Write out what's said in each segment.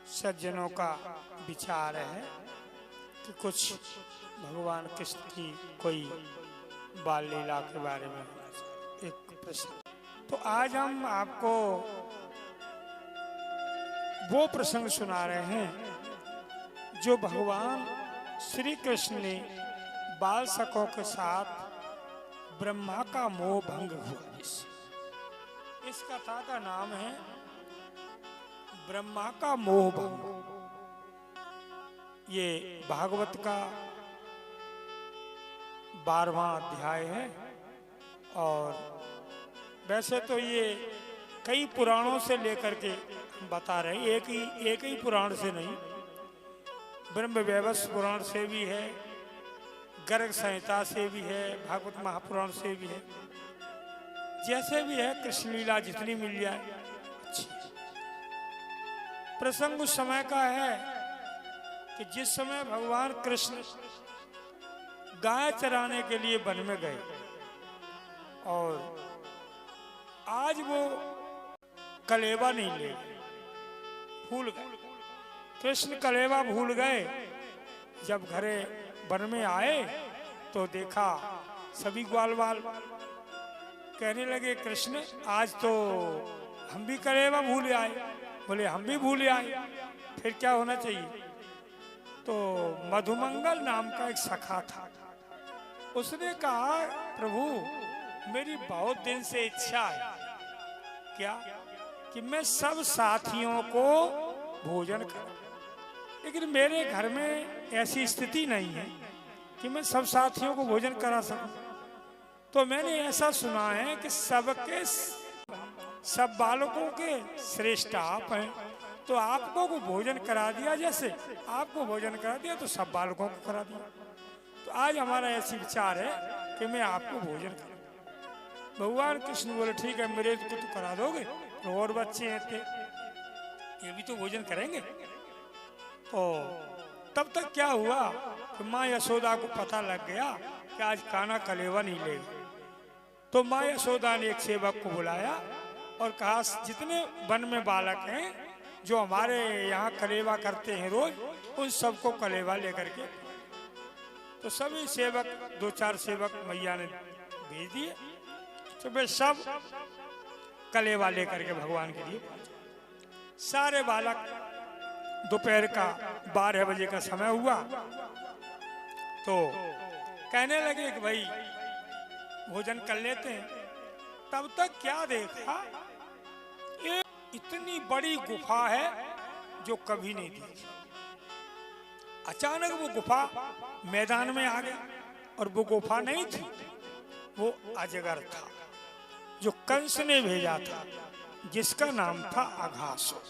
सज्जनों का विचार है कि कुछ भगवान कृष्ण की कोई बाल लीला के बारे में एक प्रश्न। तो आज हम आपको वो प्रसंग सुना रहे हैं जो भगवान श्री कृष्ण ने बाल सखों के साथ ब्रह्मा का मोह भंग हुआ। इस कथा का नाम है ब्रह्मा का मोह भंग। ये भागवत का 12वां अध्याय है और वैसे तो ये कई पुराणों से लेकर के बता रहे हैं, एक ही पुराण से नहीं, ब्रह्म वैवर्त पुराण से भी है, गर्ग संहिता से भी है, भागवत महापुराण से भी है, जैसे भी है कृष्ण लीला जितनी मिल जाए अच्छी। प्रसंग उस समय का है कि जिस समय भगवान कृष्ण गाय चराने के लिए वन में गए और आज वो कलेवा नहीं ले भूल गए। कृष्ण कलेवा भूल गए। जब घरे वन में आए तो देखा सभी ग्वाल बाल कहने लगे, कृष्ण आज तो हम भी कलेवा भूल आए। बोले हम भी भूल आए, फिर क्या होना चाहिए? तो मधुमंगल नाम का एक सखा था, उसने कहा प्रभु मेरी बहुत दिन से इच्छा है क्या कि मैं सब साथियों को भोजन करूं, लेकिन मेरे घर में ऐसी स्थिति नहीं है कि मैं सब साथियों को भोजन करा सकूं। तो मैंने ऐसा सुना है कि सब बालकों के श्रेष्ठ आप हैं, तो आपको को भोजन करा दिया, जैसे आपको भोजन करा दिया तो सब बालकों को करा दिया। तो आज हमारा ऐसी विचार है कि मैं आपको भोजन करूं। भगवान कृष्ण बोले ठीक है, मेरे को तो करा दोगे, तो और बच्चे हैं थे ये भी तो भोजन करेंगे। तो तब तक क्या हुआ कि माँ यशोदा को पता लग गया कि आज कान्हा कलेवा नहीं लेगा। तो माँ यशोदा ने एक सेवक को बुलाया और कहा जितने वन में बालक हैं जो हमारे यहाँ कलेवा करते हैं रोज, उन सबको कलेवा लेकर के। तो सभी सेवक 2-4 सेवक मैया ने भेज दिए, तो वे सब कलेवा लेकर के भगवान के लिए पहुंचे। सारे बालक दोपहर का 12 बजे का समय हुआ तो कहने लगे कि भाई भोजन कर लेते हैं। तब तक क्या देखा, एक इतनी बड़ी गुफा है जो कभी नहीं देखी। अचानक वो गुफा मैदान में आ गई और वो गुफा नहीं थी, वो अजगर था जो कंस ने भेजा था, जिसका नाम था अघासुर।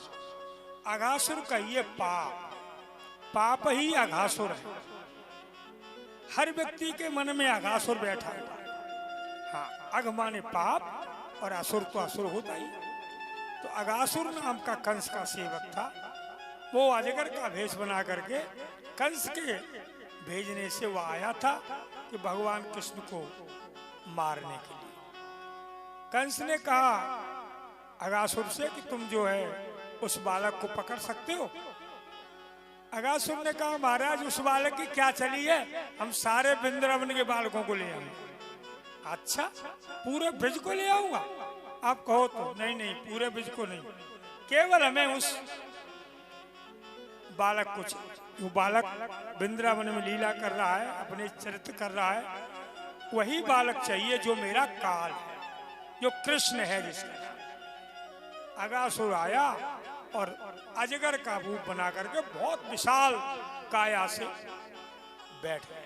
अघासुर का ये पाप ही अघासुर है। हर व्यक्ति के मन में अघासुर बैठा है। हाँ, अघ माने पाप और असुर तो असुर होता ही। तो अघासुर नाम का कंस का सेवक था, वो अजगर का भेष बना करके कंस के भेजने से वो आया था कि भगवान कृष्ण को मारने के लिए। कंस ने कहा अघासुर से कि तुम जो है उस बालक को पकड़ सकते हो। अघासुर ने कहा महाराज उस बालक की क्या चली है, हम सारे वृंदावन के बालकों को ले आएंगे। अच्छा, पूरे ब्रज को ले आऊंगा? आप कहो तो नहीं, पूरे ब्रज को नहीं, केवल हमें उस बालक को, वो बालक वृंदावन में लीला कर रहा है, अपने चरित्र कर रहा है, वही बालक चाहिए जो मेरा काल है, जो कृष्ण है जिसका। अघासुर आया और अजगर का रूप बना करके बहुत विशाल काया से बैठ गया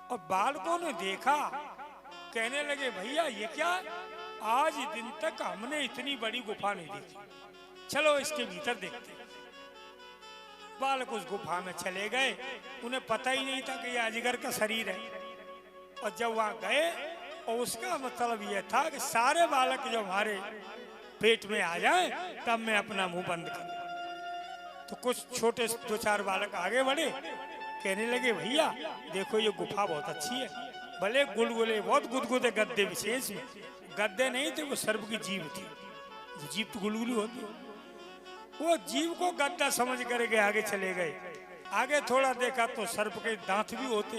और बालकों ने देखा, कहने लगे भैया ये क्या, आज दिन तक हमने इतनी बड़ी गुफा नहीं देखी, चलो इसके भीतर देखते। बालक उस गुफा में चले गए, उन्हें पता ही नहीं था कि यह अजगर का शरीर है। और जब वहां गए और उसका मतलब यह था कि सारे बालक जब हमारे पेट में आ जाए तब मैं अपना मुंह बंद कर। तो कुछ छोटे 2-4 बालक आगे बढ़े, कहने लगे भैया देखो ये गुफा बहुत अच्छी है, भले गुलगुले बहुत गुदगुदे गद्दे, विशेष में गद्दे नहीं थे, वो सर्प की जीभ थी, जीभ तो गुलगुली होती। वो जीव को गद्दा समझ करके आगे चले गए। आगे थोड़ा देखा तो सर्प के दांत भी होते।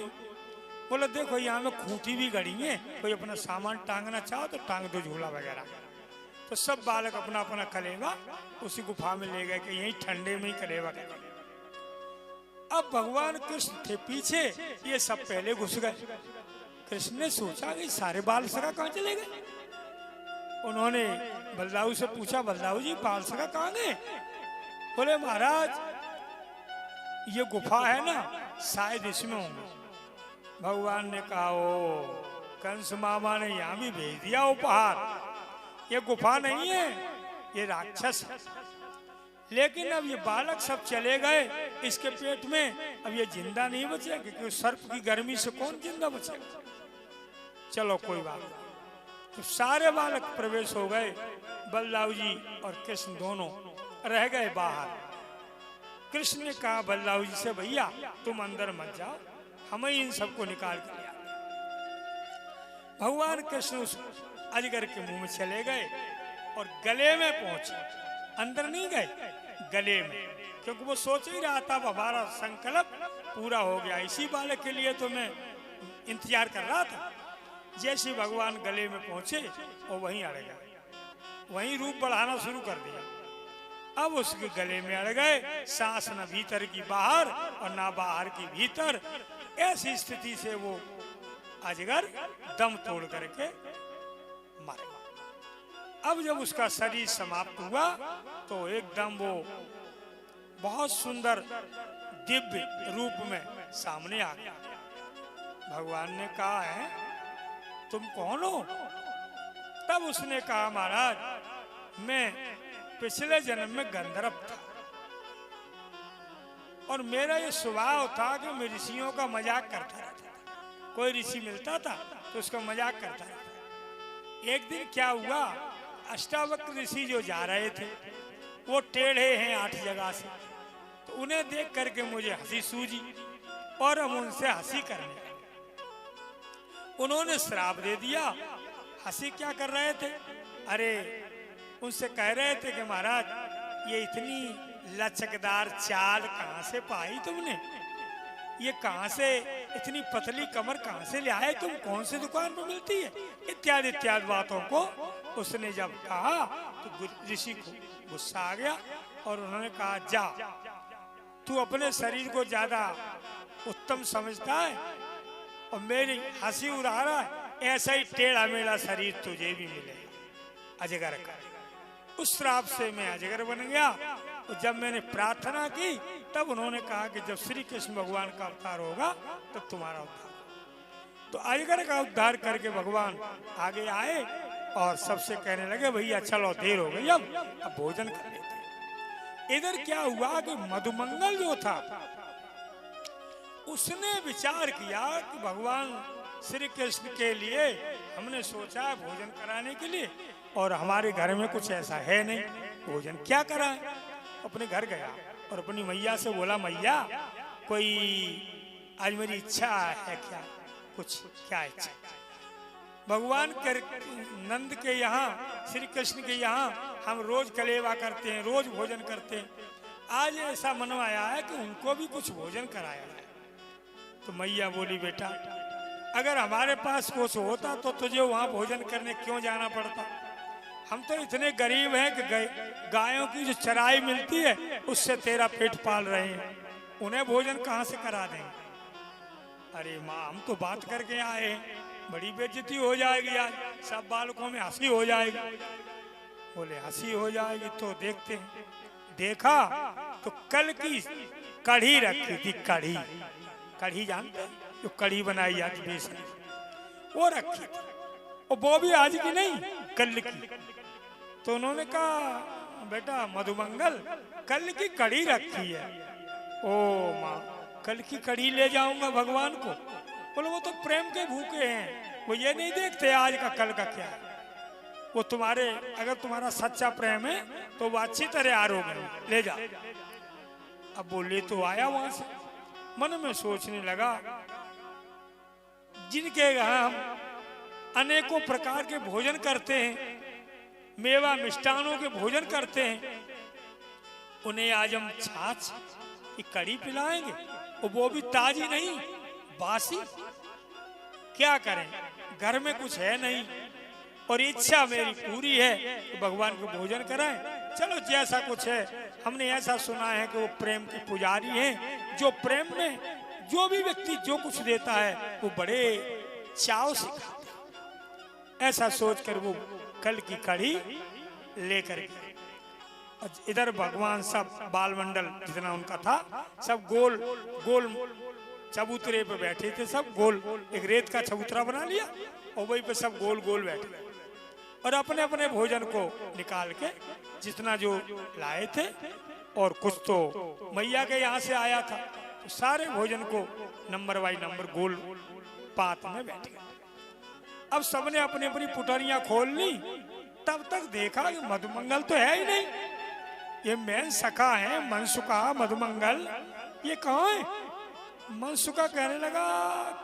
बोले देखो यहाँ में खूंटी भी गड़ी है, कोई अपना सामान टांगना चाहो तो टांग दो, झूला वगैरह। तो सब बालक अपना अपना कलेवा उसी गुफा में ले गए कि यही ठंडे में ही कलेवा करेंगे। अब भगवान कृष्ण थे पीछे, ये सब पहले घुस गए। कृष्ण ने सोचा कि सारे बाल सखा कहाँ चले गए। उन्होंने बलदाऊ से पूछा, बलदाऊ जी बाल सखा कहाँ गए? बोले महाराज ये गुफा है ना, शायद इसमें होंगे। भगवान ने कहा ओ कंस मामा ने यहाँ भी भेज दिया उपहार, ये गुफा नहीं है, ये राक्षस है। लेकिन अब ये बालक सब चले गए इसके पेट में, अब ये जिंदा नहीं बचेगा क्योंकि सर्प की गर्मी से कौन जिंदा बचेगा। चलो कोई बात नहीं। तो सारे बालक प्रवेश हो गए, बलदाऊ जी और कृष्ण दोनों रह गए बाहर। कृष्ण ने कहा बलदाऊ जी से, भैया तुम अंदर मत जाओ, हमें इन सबको निकाल कर लिया। भगवान कृष्ण उस अजगर के मुंह में चले गए और गले में पहुंचे, अंदर नहीं गए, गले में, क्योंकि वो सोच ही रहा था हमारा संकल्प पूरा हो गया, इसी बालक के लिए तो मैं इंतजार कर रहा था। जैसे भगवान गले में पहुंचे और वहीं अड़ गए, वहीं रूप बढ़ाना शुरू कर दिया। अब उसके गले में अड़ गए, सांस न भीतर की बाहर और ना बाहर की भीतर। ऐसी स्थिति से वो अजगर दम तोड़ करके मर। अब जब उसका शरीर समाप्त हुआ तो एकदम वो बहुत सुंदर दिव्य रूप में सामने आ गया। भगवान ने कहा है तुम कौन हो? तब उसने कहा महाराज मैं पिछले जन्म में गंधर्व था और मेरा ये स्वभाव था कि मैं ऋषियों का मजाक करता रहता था। कोई ऋषि मिलता था तो उसका मजाक करता रहता। एक दिन क्या हुआ, अष्टावक्र ऋषि जो जा रहे थे वो टेढ़े हैं 8 जगह से, तो उन्हें देख करके मुझे हंसी सूझी और हम उनसे हंसी करने लगे। उन्होंने श्राप दे दिया। हंसी क्या कर रहे थे? अरे उनसे कह रहे थे कि महाराज ये इतनी लचकदार चाल कहाँ से पाई तुमने, ये कहाँ से इतनी पतली कमर कहाँ से ले आए तुम, कौन सी दुकान पर मिलती है, इत्यादि इत्यादि बातों को उसने जब कहा तो ऋषि को गुस्सा आ गया और उन्होंने कहा जा तू अपने शरीर को ज्यादा उत्तम समझता है और मेरी हंसी उड़ा रहा है, ऐसा ही टेढ़ा मेढ़ा शरीर तुझे भी मिलेगा अजगर का। उस श्राप से मैं अजगर बन गया। और जब मैंने प्रार्थना की तब उन्होंने कहा कि जब श्री कृष्ण भगवान का अवतार होगा तब तुम्हारा उद्धार। तो अजगर का उद्धार करके भगवान आगे आए और सबसे कहने लगे भैया चलो देर हो गई, अब भोजन कर लेते। इधर क्या हुआ कि मधुमंगल जो था उसने विचार किया कि भगवान श्री कृष्ण के लिए हमने सोचा भोजन कराने के लिए और हमारे घर में कुछ ऐसा है नहीं, भोजन क्या कराएं। अपने घर गया और अपनी मैया से बोला मैया कोई आज मेरी इच्छा है क्या, कुछ क्या इच्छा? भगवान के नंद के यहाँ श्री कृष्ण के यहाँ हम रोज कलेवा करते हैं, रोज भोजन करते हैं, आज ऐसा मन में आया है कि उनको भी कुछ भोजन कराया जाए। तो मैया बोली बेटा अगर हमारे पास कुछ होता तो तुझे वहाँ भोजन करने क्यों जाना पड़ता, हम तो इतने गरीब हैं कि गायों की जो चराई मिलती है उससे तेरा पेट पाल रहे हैं, उन्हें भोजन कहाँ से करा देंगे। अरे माँ हम तो बात करके आए हैं, बड़ी बेइज्जती हो जाएगी, आज सब बालकों में हंसी हो जाएगी। बोले हंसी हो जाएगी तो देखते हैं। देखा तो कल की कढ़ी रखी थी, कढ़ी, कढ़ी जानते हैं जो कढ़ी बनाई जाती बेसन, वो रखी थी और वो भी आज की नहीं कल की। तो उन्होंने कहा बेटा मधुमंगल कल की कढ़ी रखी है। ओ माँ कल की कढ़ी ले जाऊंगा भगवान को? बोले वो तो प्रेम के भूखे हैं, वो ये नहीं देखते आज का कल का क्या है। वो तुम्हारे अगर तुम्हारा सच्चा प्रेम है तो वो अच्छी तरह आरोग्य ले जा। अब बोले तो आया वहां से, मन में सोचने लगा जिनके यहाँ हम अनेकों प्रकार के भोजन करते हैं, मेवा मिष्टानों के भोजन करते हैं, उन्हें आज हम छाछ की कड़ी पिलाएंगे और वो भी ताजी नहीं, बासी। क्या करें, घर में कुछ है नहीं और इच्छा मेरी पूरी है कि भगवान को भोजन कराएं। चलो जैसा कुछ है, हमने ऐसा सुना है कि वो प्रेम के पुजारी हैं, जो प्रेम में जो भी व्यक्ति जो कुछ देता है वो बड़े चाव से खाता है। ऐसा सोचकर वो कल की कड़ी लेकर गए। इधर भगवान सब बालमंडल जितना उनका था सब गोल गोल चबूतरे पे बैठे थे, सब गोल एक रेत का चबूतरा बना लिया और वहीं पे सब गोल गोल बैठे और अपने अपने भोजन को निकाल के जितना जो लाए थे, और कुछ तो मैया के यहाँ से आया था, तो सारे भोजन को नंबर बाई नंबर गोल पात में बैठ गए। अब सबने अपनी अपनी पुटरियां खोल ली। तब तक देखा कि मधुमंगल तो है ही नहीं। ये मैन सखा है मनसुखा मधुमंगल, ये कहाँ है? मनसुखा कहने लगा,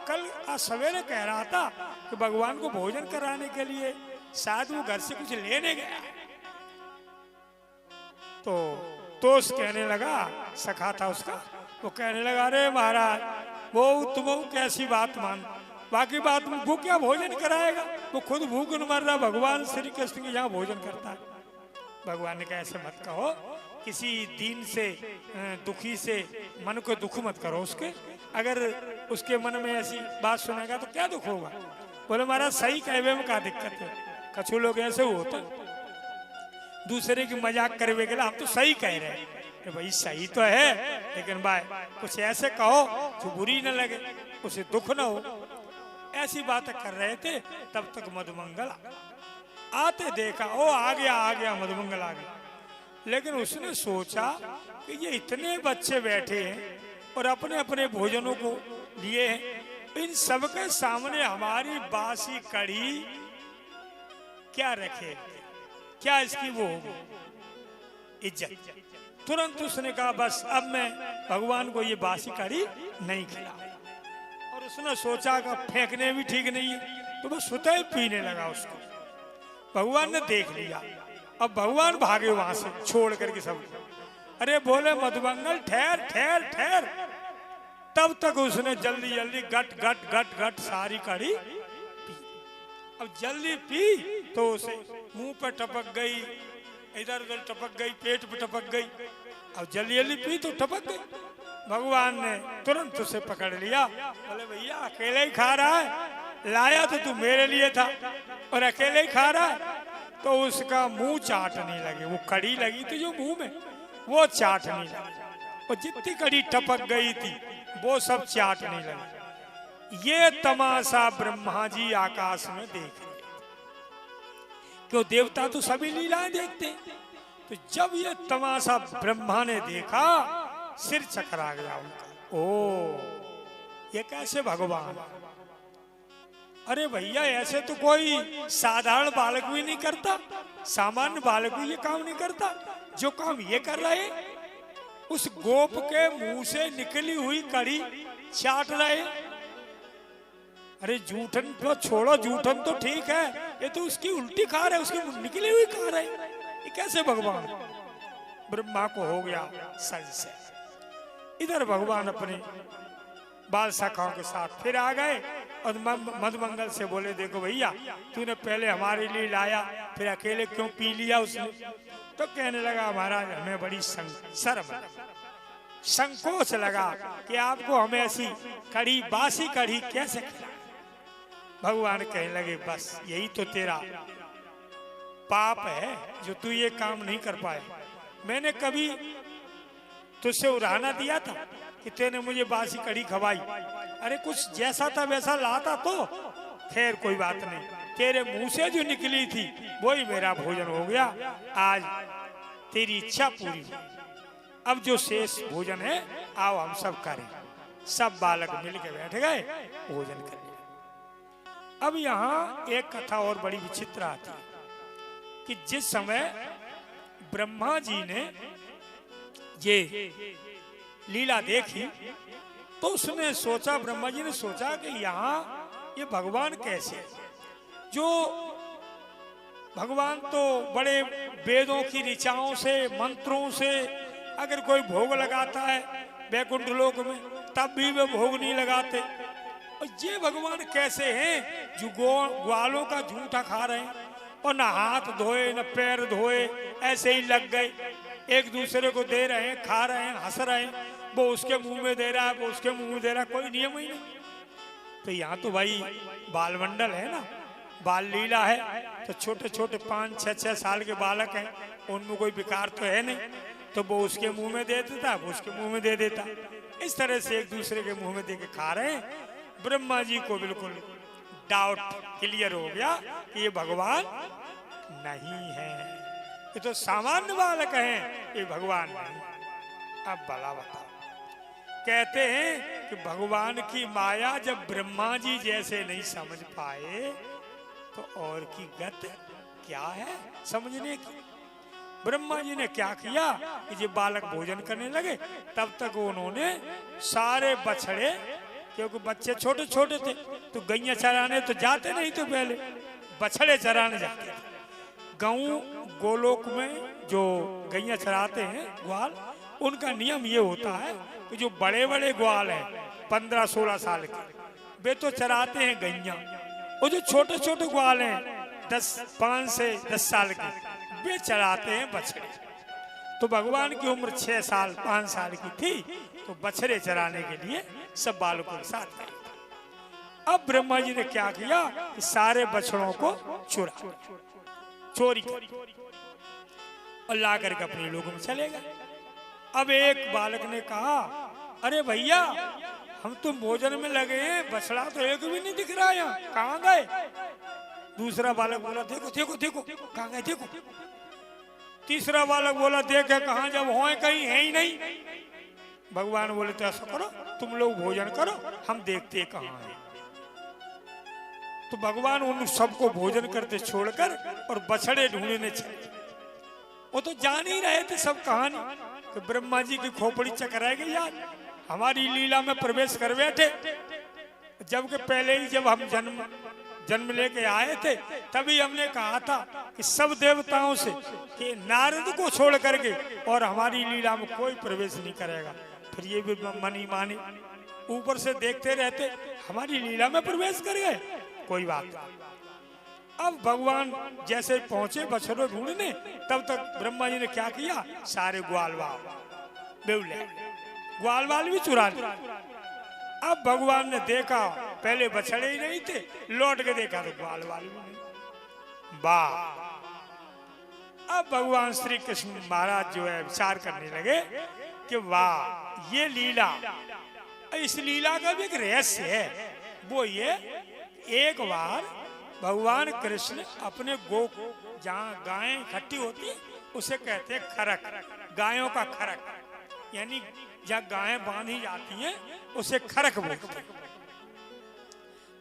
कल आज सवेरे कह रहा था कि भगवान को भोजन कराने के लिए शायद वो घर से कुछ लेने गया। तो कहने लगा, सखा था उसका, वो कहने लगा, अरे महाराज वो तुम कैसी बात मान, बाकी बात वो क्या भोजन कराएगा, वो खुद भूख न मर रहा, भगवान श्री कृष्ण के यहाँ भोजन करता है। भगवान ने कहा ऐसे मत कहो, किसी दीन से दुखी से मन को दुख मत करो उसके, अगर उसके मन में ऐसी बात सुनेगा तो क्या दुख होगा। बोले महाराज सही कहवे में क्या दिक्कत है, कछु लोग ऐसे होते दूसरे की मजाक करवे के लिए, हम तो सही कह रहे हैं भाई, सही तो है, लेकिन भाई कुछ ऐसे कहो जो बुरी न लगे, उसे दुख न हो। ऐसी बातें कर रहे थे, तब तक मधुमंगल आते देखा, ओ आ गया मधुमंगल आ गया। लेकिन उसने सोचा कि ये इतने बच्चे बैठे हैं और अपने अपने भोजनों को लिए हैं, इन सबके सामने हमारी बासी कड़ी क्या रखे, क्या इसकी वो होगी इज्जत। तुरंत उसने कहा बस अब मैं भगवान को ये बासी कड़ी नहीं खिलाऊंगा। और उसने सोचा कि फेंकने भी ठीक नहीं है, तो बस स्वतः ही पीने लगा उसको। भगवान ने देख लिया, अब भगवान भागे वहां से छोड़ करके सब। अरे बोले मधुमंगल ठहर ठहर ठहर। तब तक उसने जल्दी जल्दी गट गट गट गट सारी कड़ी पी। अब जल्दी पी तो उसे मुंह पर टपक गई, इधर उधर टपक गई, पेट पे टपक गई। अब जल्दी जल्दी पी तो टपक गई। भगवान ने तुरंत उसे पकड़ लिया, बोले भैया अकेले ही खा रहा है, लाया तो तू मेरे लिए था और अकेले ही खा रहा है। तो उसका मुंह चाटने लगे, वो कड़ी लगी थी जो मुंह में, वो चाटने लगे, और जितनी कड़ी टपक गई थी वो सब चाटने लगे। ये तमाशा ब्रह्मा जी आकाश में देख रहे, क्यों देवता तो सभी लीलाएं देखते हैं। तो जब ये तमाशा ब्रह्मा ने देखा, सिर चकरा गया उनका। ओ ये कैसे भगवान, अरे भैया ऐसे तो कोई साधारण बालक भी नहीं करता, सामान्य बालक भी ये काम नहीं करता। जो काम ये कर रहे, उस गोप के मुंह से निकली हुई कड़ी चाट रहे। अरे जूठन तो छोड़ो, जूठन तो ठीक है, ये तो उसकी उल्टी खा रहे, उसकी निकली हुई खा रहे। ये कैसे भगवान। ब्रह्मा को हो गया संशय। इधर भगवान अपने बाल शाखाओं के साथ फिर आ गए और मधुमंगल से बोले, देखो भैया तूने पहले हमारे लिए लाया, फिर अकेले क्यों पी लिया उसने। तो कहने लगा महाराज हमें बड़ी शर्म संकोच लगा कि आपको हमें ऐसी कड़ी बासी कड़ी कैसे खिला। भगवान कहने लगे बस यही तो तेरा पाप है जो तू ये काम नहीं कर पाए। मैंने कभी तुझसे उड़ाना दिया था कि तेने मुझे बासी कड़ी खवाई। अरे कुछ जैसा था वैसा लाता तो खैर कोई बात नहीं, तेरे मुंह से जो निकली थी वही मेरा भोजन हो गया। आज तेरी इच्छा पूरी। अब जो शेष भोजन है आओ हम सब करें। सब बालक मिलकर बैठ गए भोजन करने। अब यहाँ एक कथा और बड़ी विचित्र आती है कि जिस समय ब्रह्मा जी ने ये लीला देखी तो उसने सोचा, ब्रह्मा जी ने सोचा कि यहाँ ये भगवान कैसे, जो भगवान तो बड़े वेदों की ऋचाओं से मंत्रों से अगर कोई भोग लगाता है वैकुंठ लोक में तब भी वे भोग नहीं लगाते। और ये भगवान कैसे हैं जो ग्वालों का झूठा खा रहे हैं और ना हाथ धोए न पैर धोए, ऐसे ही लग गए, एक दूसरे को दे रहे हैं, खा रहे हैं, हंस रहे हैं, वो उसके मुंह में दे रहा है, वो उसके मुंह में दे रहा है, कोई नियम ही नहीं। तो यहाँ तो भाई बाल मंडल है ना, बाल लीला है, तो छोटे छोटे 5-6 साल के बालक हैं, उनमें कोई विकार तो है नहीं, तो वो उसके मुंह में दे देता, वो उसके मुंह में दे देता, इस तरह से एक दूसरे के मुंह में दे के खा रहे हैं। ब्रह्मा जी को बिल्कुल डाउट क्लियर हो गया कि ये भगवान नहीं है, ये तो सामान्य बालक हैं, ये भगवान नहीं। अब भला बताओ, कहते हैं कि भगवान की माया जब ब्रह्मा जी जैसे नहीं समझ पाए तो और की गत क्या है समझने की। ब्रह्मा जी ने क्या किया कि जब बालक भोजन करने लगे तब तक उन्होंने सारे बछड़े, क्योंकि बच्चे छोटे छोटे थे तो गैया चराने तो जाते नहीं, तो पहले बछड़े चराने जाते थे। गऊ गोलोक में जो गैया चराते हैं ग्वाल, उनका नियम ये होता है कि जो बड़े बड़े ग्वाल हैं 15-16 साल के, वे तो चराते हैं गैया, और जो छोटे छोटे ग्वाल हैं 5 से 10 साल के, वे चराते हैं बछड़े। तो भगवान की उम्र 6 साल 5 साल की थी, तो बछड़े चराने के लिए सब बालकों के साथ गए। अब ब्रह्मा जी ने क्या किया कि सारे बछड़ों को चोरी कर और ला करके अपने लोगों में चले गए। अब एक बालक ने कहा, अरे भैया हम तो भोजन में लगे हैं, बछड़ा तो एक भी नहीं दिख रहा, यहाँ कहाँ गए। दूसरा बालक बोला, देखो देखो देखो कहाँ गए देखो। तीसरा बालक बोला, देखे कहाँ, जब हो कहीं है ही नहीं। भगवान बोले, तो ऐसा करो तुम लोग भोजन करो, हम देखते कहाँ है। तो भगवान उन सबको भोजन करते छोड़कर और बछड़े ढूंढने चले। वो तो जान ही रहे थे सब कहानी कि ब्रह्मा जी की खोपड़ी चकरा गई यार, हमारी लीला में प्रवेश कर बैठे। जबकि पहले ही जब हम जन्म लेके आए थे तभी हमने कहा था कि सब देवताओं से कि नारद को छोड़ करके और हमारी लीला में कोई प्रवेश नहीं करेगा। फिर ये भी मनी माने, ऊपर से देखते रहते, हमारी लीला में प्रवेश कर गए, कोई बात नहीं। अब भगवान जैसे पहुंचे बछड़ों ढूंढने, तब तक ब्रह्मा जी ने क्या किया, सारे ग्वाल वाल भी चुरा लिए। अब भगवान ने देखा, पहले बछड़े ही नहीं थे, लौट के देखा तो ग्वाल वाल भी नहीं। वाह! अब भगवान श्री कृष्ण महाराज जो है विचार करने लगे कि वाह, ये लीला, इस लीला का भी एक रहस्य है। वो ये, एक बार भगवान कृष्ण अपने गो, जहाँ गायें इकट्ठी होती उसे कहते हैं खरक, गायों का खरक, यानी जहाँ गायें बांधी जाती हैं उसे खरक बोलते हैं।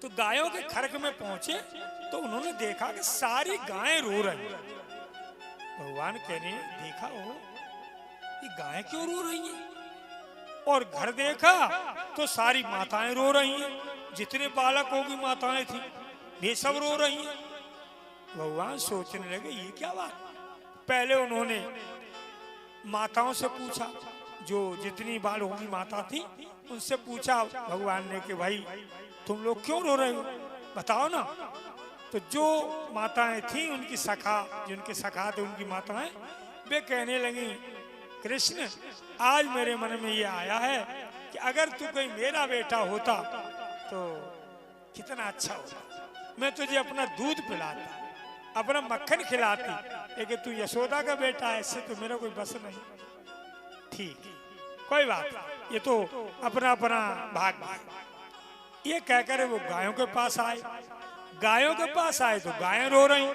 तो गायों के खरक में पहुंचे तो उन्होंने देखा कि सारी गायें रो रही हैं। भगवान कहने देखा, हो ये गायें क्यों रो रही हैं? और घर देखा तो सारी माताएं रो रही हैं, जितने बालकों की माताएं थी ये सब रो रही हैं। भगवान सोचने लगे ये क्या बात। पहले उन्होंने माताओं से पूछा, जो जितनी बालकों की माता थी उनसे पूछा भगवान ने कि भाई तुम लोग क्यों रो रहे हो, बताओ ना। तो जो माताएं थी उनकी सखा, जिनके सखा थे उनकी माताएं, वे कहने लगी, कृष्ण आज मेरे मन में ये आया है कि अगर तू कोई मेरा बेटा होता तो कितना अच्छा होता। मैं तुझे अपना दूध पिलाता, अपना मक्खन खिलाती, लेकिन तू यशोदा का बेटा है, इससे तो मेरा कोई बस नहीं। ठीक, कोई बात, ये तो अपना अपना भाग है। ये कहकर वो गायों के पास आए। गायों के पास आए तो गायें रो रही।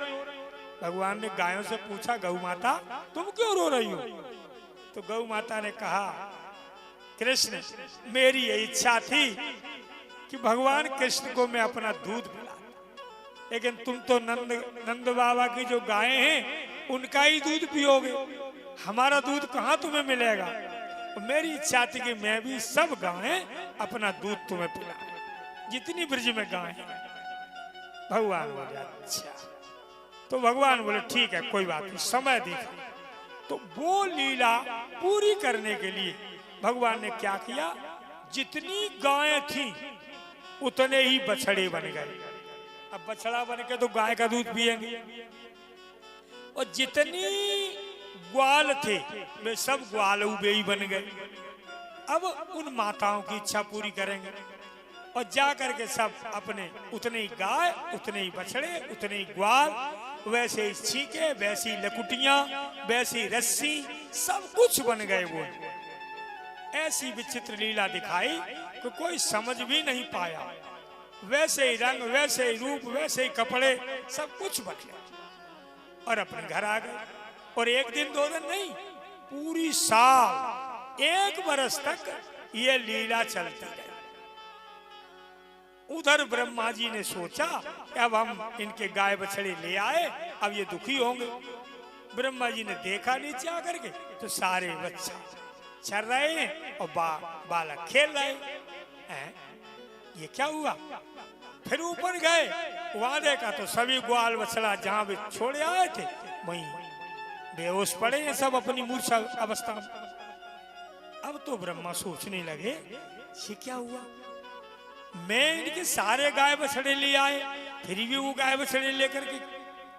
भगवान ने गायों से पूछा, गौ माता तुम क्यों रो रही हो? तो गौ माता ने कहा, कृष्ण मेरी ये इच्छा थी कि भगवान कृष्ण को मैं अपना दूध पिला, लेकिन तुम तो नंद बाबा की जो गायें हैं उनका ही दूध पियोगे, हमारा दूध कहाँ तुम्हें मिलेगा। तो मेरी इच्छा थी कि मैं भी सब गायें अपना दूध तुम्हें पिला, जितनी ब्रज में गायें हैं। भगवान बोले अच्छा। तो भगवान बोले ठीक है कोई बात नहीं, समय देखा। तो वो लीला पूरी करने के लिए भगवान ने क्या किया, जितनी गायें थी उतने ही बछड़े बन गए। अब बछड़ा बन के तो गाय का दूध पिएंगे, और जितनी ग्वाल थे वे सब ग्वाल उबे ही बन गए। अब उन माताओं की इच्छा पूरी करेंगे और जा करके सब अपने उतने ही गाय, उतने ही बछड़े, उतने ही ग्वाल, वैसे ही छीके, वैसी लकुटियां, वैसी रस्सी, सब कुछ बन गए। वो ऐसी विचित्र लीला दिखाई कि कोई समझ भी नहीं पाया। वैसे ही रंग, वैसे ही रूप, वैसे ही कपड़े, सब कुछ बन गया और अपने घर आ गए। और एक दिन दो दिन नहीं, पूरी साल 1 बरस तक ये लीला चलती रही। उधर ब्रह्मा जी ने सोचा कि अब हम इनके गाय बछड़े ले आए, अब ये दुखी होंगे। ब्रह्मा जी ने देखा नीचे आकर के तो सारे बच्चे चल रहे हैं और बालक खेल रहे हैं। ये क्या हुआ? फिर ऊपर गए, वहां देखा तो सभी ग्वाल बछड़ा जहां भी छोड़े आए थे वहीं बेहोश पड़े हैं सब अपनी मूर्छा अवस्था में। अब तो ब्रह्मा सोचने लगे, ये क्या हुआ? मैं इनके सारे गाय बछड़े ले आए, फिर भी वो गाय बछड़े लेकर के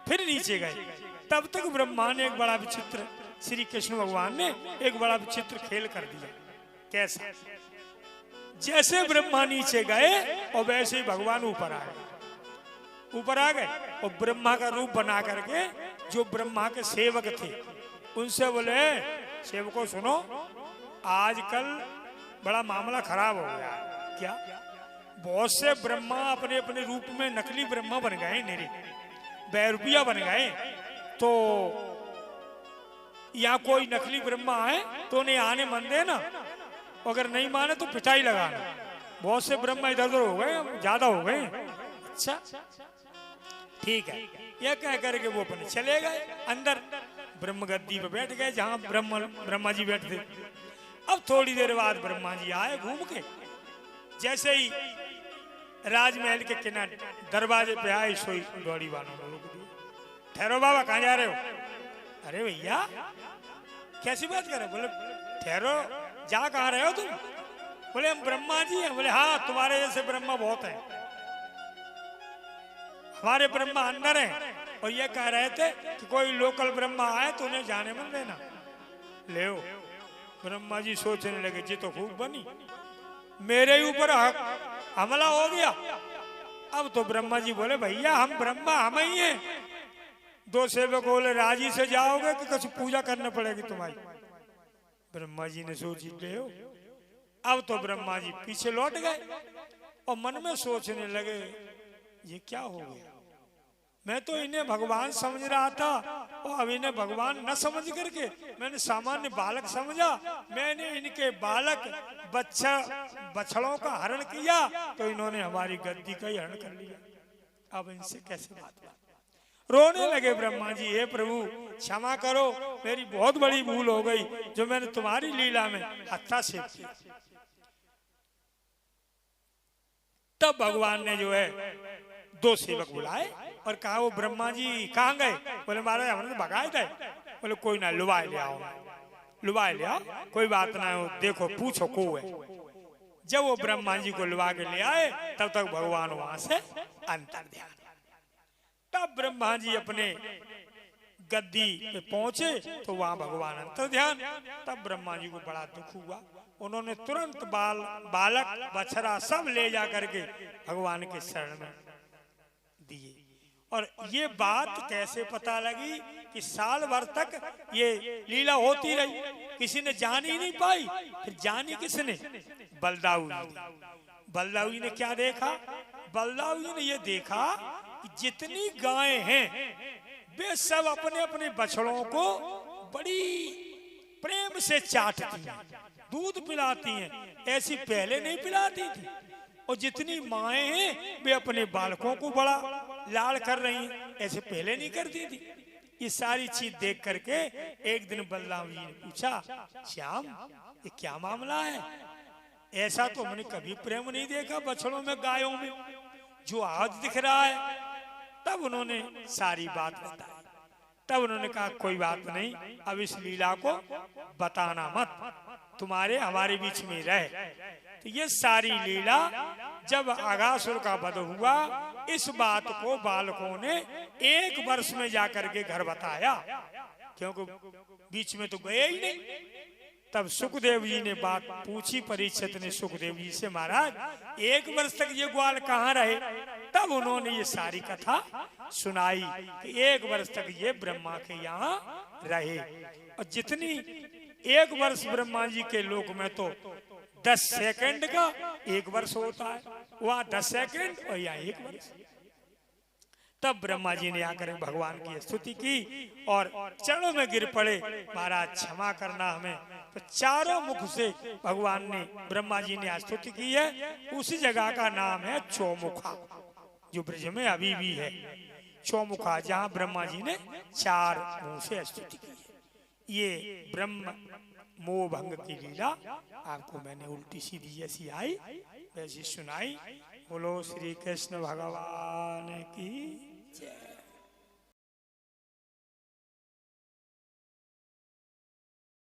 फिर नीचे गए। तब तक ब्रह्मा ने एक बड़ा विचित्र, श्री कृष्ण भगवान ने एक बड़ा विचित्र खेल कर दिया। कैसा? जैसे ब्रह्मा नीचे गए और वैसे ही भगवान ऊपर आ गए। ऊपर आ गए और ब्रह्मा का रूप बना करके जो ब्रह्मा के सेवक थे उनसे बोले, सेवकों सुनो, आजकल बड़ा मामला खराब हो गया। क्या? बहुत से ब्रह्मा अपने अपने रूप में नकली ब्रह्मा बन गए, मेरे बैरुपिया बन गए। तो यहाँ कोई नकली ब्रह्मा है तो उन्हें आने मन देना, अगर नहीं माने तो पिटाई लगाना। बहुत से ब्रह्मा इधर उधर हो गए, ज्यादा हो गए। अच्छा ठीक है, यह कह करके वो अपने चले गए अंदर, ब्रह्म गद्दी पे बैठ गए जहाँ ब्रह्मा जी बैठते। अब थोड़ी देर बाद ब्रह्मा जी आए घूम के, जैसे ही राजमहल के किनारे दरवाजे पे आए, सोई दौड़ी वालों को रोक दिया। ठहरो बाबा, कहाँ जा रहे हो? अरे भैया कैसी बात कर रहे हो? बोले ठहरो, जा कहाँ रहे हो तुम? बोले हम ब्रह्मा जी हैं। बोले हाँ, तुम्हारे जैसे ब्रह्मा बहुत हैं, हमारे ब्रह्मा अंदर हैं। और ये कह रहे थे कि कोई लोकल ब्रह्मा आए तो उन्हें जाने मत देना। ले ब्रह्मा जी सोचने लगे, जी तो खूब बनी, मेरे ऊपर हमला हो गया। अब तो ब्रह्मा जी बोले, भैया हम ब्रह्मा हम ही हैं। दो सेवक बोले, राजी से जाओगे कि कुछ पूजा करना पड़ेगी तुम्हारी? ब्रह्मा जी ने सोची, ले अब तो ब्रह्मा जी पीछे लौट गए और मन में सोचने लगे, ये क्या हो गया? मैं तो इन्हें भगवान समझ रहा था और अब इन्हें भगवान न समझ करके मैंने सामान्य बालक समझा। मैंने इनके बालक बछड़ों का हरण किया तो इन्होंने हमारी गद्दी का ही हरण कर लिया। अब इनसे कैसे बात? रोने लगे ब्रह्मा जी, हे प्रभु क्षमा करो, मेरी बहुत बड़ी भूल हो गई जो मैंने तुम्हारी लीला में हस्तक्षेप किया। तब भगवान ने जो है 2 सेवक बुलाए और कहा, वो ब्रह्मा जी कहाँ गए? बोले महाराज हमने भगाए थे। बोले कोई ना, लुभाए ले आओ, लुभाए ले आओ, कोई बात ना हो, देखो पूछो को है। जब वो ब्रह्मा जी को लुभा के ले आए तब तक भगवान वहां से अंतर ध्यान। तब ब्रह्मा जी अपने गद्दी पे पहुंचे तो वहां भगवान अंतर ध्यान। तब ब्रह्मा जी को बड़ा दुख हुआ, उन्होंने तुरंत बालक बछड़ा सब ले जा करके भगवान के शरण में दिए। और ये बात कैसे पता लगी कि साल भर तक ये लीला होती रही, किसी ने जान ही नहीं पाई। फिर जानी किसने? बलदाऊ जी। बलदाऊ जी ने क्या देखा? बलदाऊ जी ने ये देखा कि जितनी गायें हैं वे सब अपने अपने बछड़ों को बड़ी प्रेम से चाटती हैं, दूध पिलाती हैं, ऐसी पहले नहीं पिलाती थी। और जितनी माएँ हैं वे अपने बालकों को बड़ा लाड़ कर रही हैं, ऐसे पहले नहीं करती थी। ये सारी चीज देख करके एक दिन बलराम जी ने पूछा, श्याम ये क्या मामला है? ऐसा तो हमने कभी प्रेम नहीं देखा बछड़ों में, गायों में, जो आज दिख रहा है। तब उन्होंने सारी बात बताई। तब उन्होंने कहा कोई बात नहीं, अब इस लीला को बताना मत, तुम्हारे हमारे बीच में रहे। तो ये सारी लीला जब अगासुर का वध हुआ, इस बात को बालकों ने 1 वर्ष में जाकर के घर बताया, क्योंकि बीच में तो गए ही नहीं। तब सुखदेव जी ने बात पूछी, परीक्षित ने सुखदेव जी से, महाराज 1 वर्ष तक ये ग्वाल कहाँ रहे? तब उन्होंने ये सारी कथा सुनाई कि 1 वर्ष तक ये ब्रह्मा के यहाँ रहे। और जितनी 1 वर्ष ब्रह्मा जी के लोक में तो 10 सेकंड का 1 वर्ष होता है, वहाँ 10 सेकंड और यहाँ 1 वर्ष। तब ब्रह्मा जी ने आकर भगवान की स्तुति की और चरणों में गिर पड़े, महाराज क्षमा करना हमें। तो चारों मुख से भगवान ने, ब्रह्मा जी ने स्तुति की है। उसी जगह का नाम है चौमुखा, जो ब्रज में अभी भी है चौमुखा, जहाँ ब्रह्मा जी ने 4 मुंह से स्तुति की है। ये ब्रह्म मोह भंग की लीला आपको मैंने उल्टी सीधी जैसी आई वैसी सुनाई। बोलो श्री कृष्ण भगवान की।